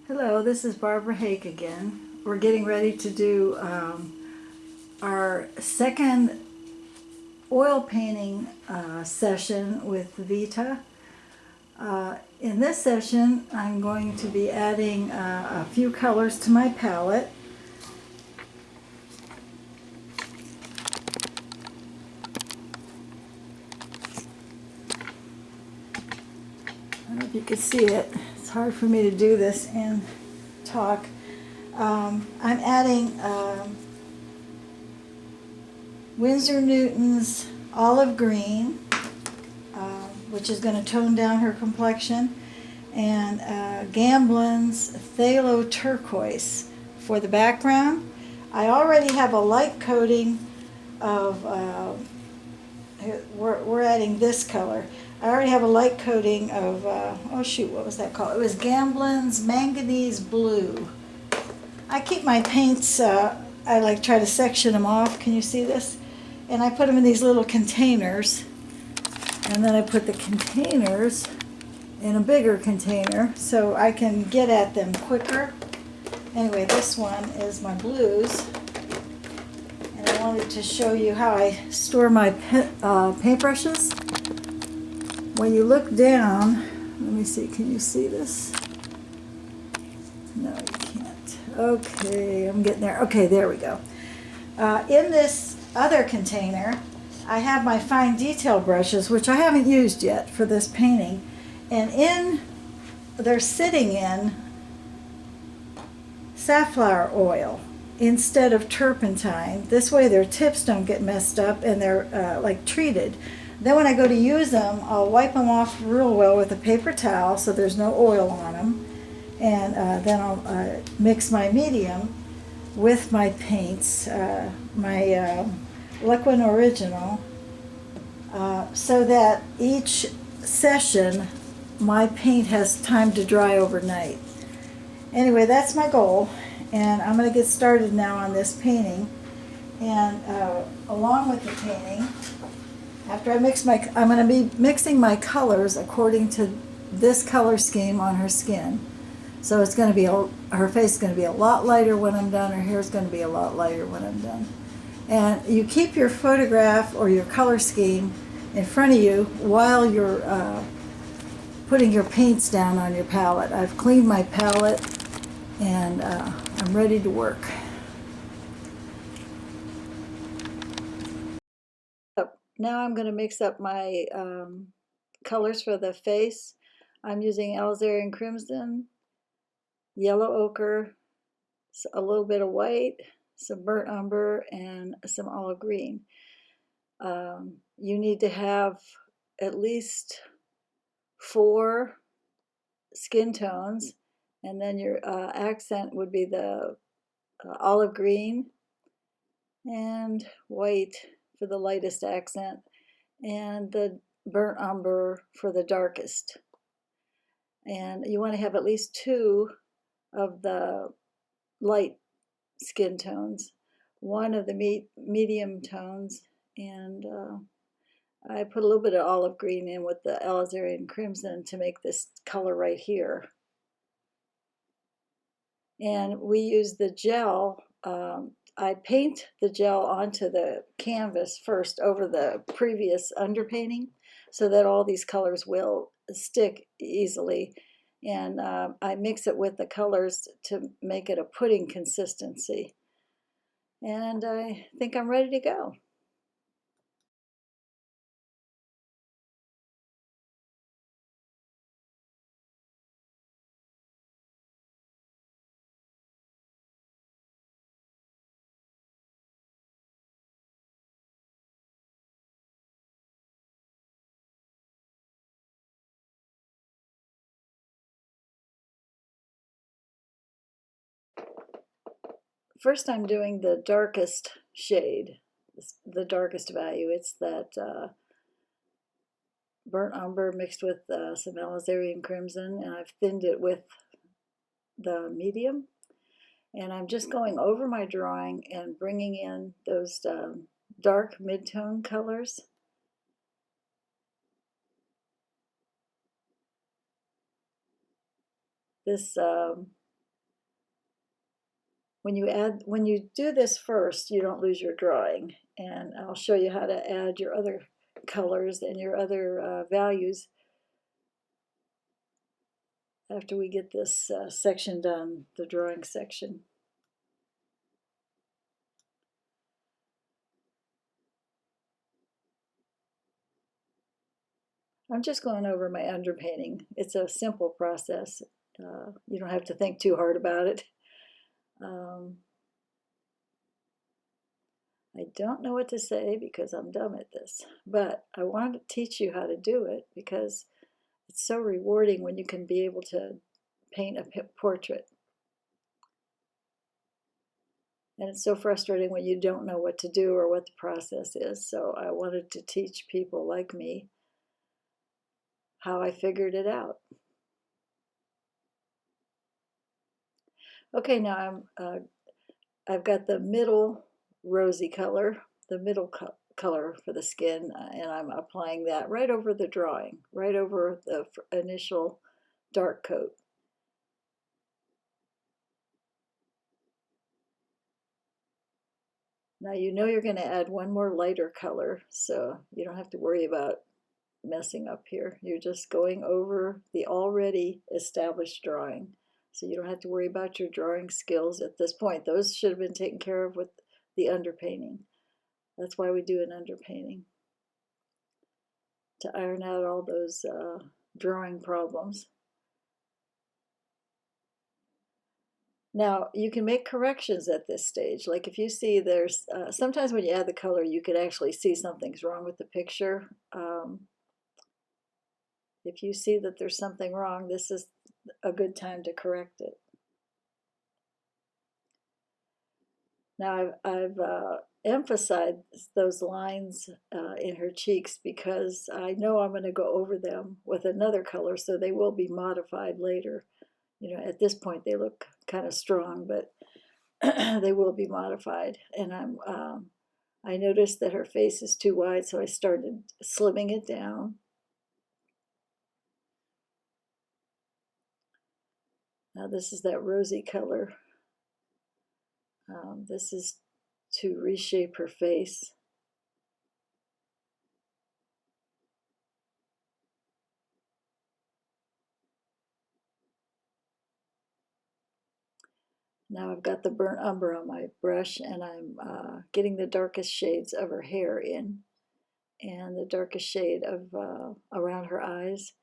Hello, this is Barbara Hake again. We're getting ready to do our second oil painting session with Vita. In this session, I'm going to be adding a few colors to my palette. I don't know if you can see it. It's hard for me to do this and talk. I'm adding Winsor Newtons Olive Green, which is going to tone down her complexion, and Gamblin's Thalo Turquoise for the background. I already have a light coating of, we're adding this color. I already have a light coating of, oh shoot, what was that called? It was Gamblin's Manganese Blue. I keep my paints, I like try to section them off. Can you see this? And I put them in these little containers. And then I put the containers in a bigger container so I can get at them quicker. Anyway, this one is my blues. And I wanted to show you how I store my paintbrushes. When you look down, let me see, can you see this? No, you can't. Okay, I'm getting there. Okay, there we go. In this other container, I have my fine detail brushes, which I haven't used yet for this painting. And they're sitting in safflower oil instead of turpentine. This way their tips don't get messed up and they're like treated. Then when I go to use them, I'll wipe them off real well with a paper towel so there's no oil on them. And then I'll mix my medium with my paints, my Liquid Original, so that each session my paint has time to dry overnight. Anyway, that's my goal, and I'm going to get started now on this painting. And along with the painting, after I'm going to be mixing my colors according to this color scheme on her skin. So it's going to be her face is going to be a lot lighter when I'm done. Her hair is going to be a lot lighter when I'm done. And you keep your photograph or your color scheme in front of you while you're putting your paints down on your palette. I've cleaned my palette and I'm ready to work. So now I'm going to mix up my colors for the face. I'm using Alizarian Crimson, yellow ochre, a little bit of white, some burnt umber, and some olive green. You need to have at least 4 skin tones, and then your accent would be the olive green and white for the lightest accent, and the burnt umber for the darkest. And you want to have at least 2 of the light skin tones, 1 of the medium tones, and I put a little bit of olive green in with the Alizarian Crimson to make this color right here. And we use the gel. I paint the gel onto the canvas first over the previous underpainting so that all these colors will stick easily. And I mix it with the colors to make it a pudding consistency. And I think I'm ready to go. First, I'm doing the darkest shade, the darkest value. It's that burnt umber mixed with some Alizarian Crimson, and I've thinned it with the medium. And I'm just going over my drawing and bringing in those dark mid-tone colors. This when you do this first, you don't lose your drawing. And I'll show you how to add your other colors and your other values after we get this section done, the drawing section. I'm just going over my underpainting. It's a simple process. You don't have to think too hard about it. I don't know what to say because I'm dumb at this, but I wanted to teach you how to do it because it's so rewarding when you can be able to paint a portrait. And it's so frustrating when you don't know what to do or what the process is. So I wanted to teach people like me how I figured it out. Okay, now I've got the middle rosy color, the middle color for the skin, and I'm applying that right over the drawing, right over the initial dark coat. Now you know you're going to add one more lighter color, so you don't have to worry about messing up here. You're just going over the already established drawing. So you don't have to worry about your drawing skills at this point. Those should have been taken care of with the underpainting. That's why we do an underpainting, to iron out all those drawing problems. Now, you can make corrections at this stage. Like if you see there's, sometimes when you add the color, you could actually see something's wrong with the picture. If you see that there's something wrong, this is a good time to correct it. Now, I've emphasized those lines in her cheeks because I know I'm going to go over them with another color, so they will be modified later. You know, at this point they look kind of strong, but they will be modified. And I noticed that her face is too wide, so I started slimming it down. Now this is that rosy color. This is to reshape her face. Now I've got the burnt umber on my brush, and I'm getting the darkest shades of her hair in, and the darkest shade of around her eyes.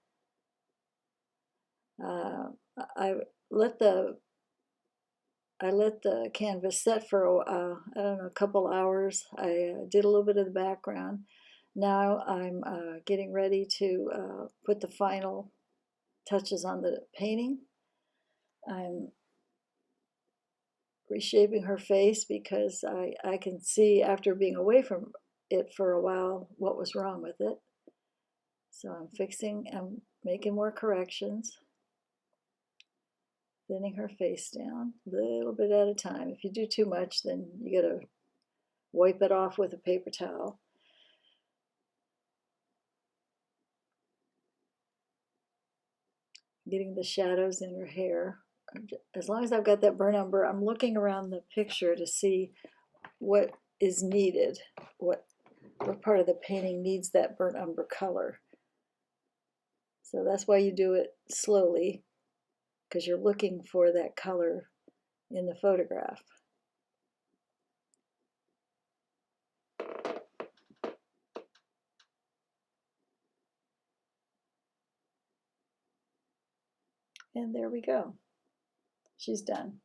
I let the canvas set for I don't know, a couple hours. I did a little bit of the background. Now I'm getting ready to put the final touches on the painting. I'm reshaping her face because I can see after being away from it for a while what was wrong with it. So I'm making more corrections, thinning her face down a little bit at a time. If you do too much, then you got to wipe it off with a paper towel. Getting the shadows in her hair. As long as I've got that burnt umber, I'm looking around the picture to see what is needed, what part of the painting needs that burnt umber color. So that's why you do it slowly, because you're looking for that color in the photograph. And there we go. She's done.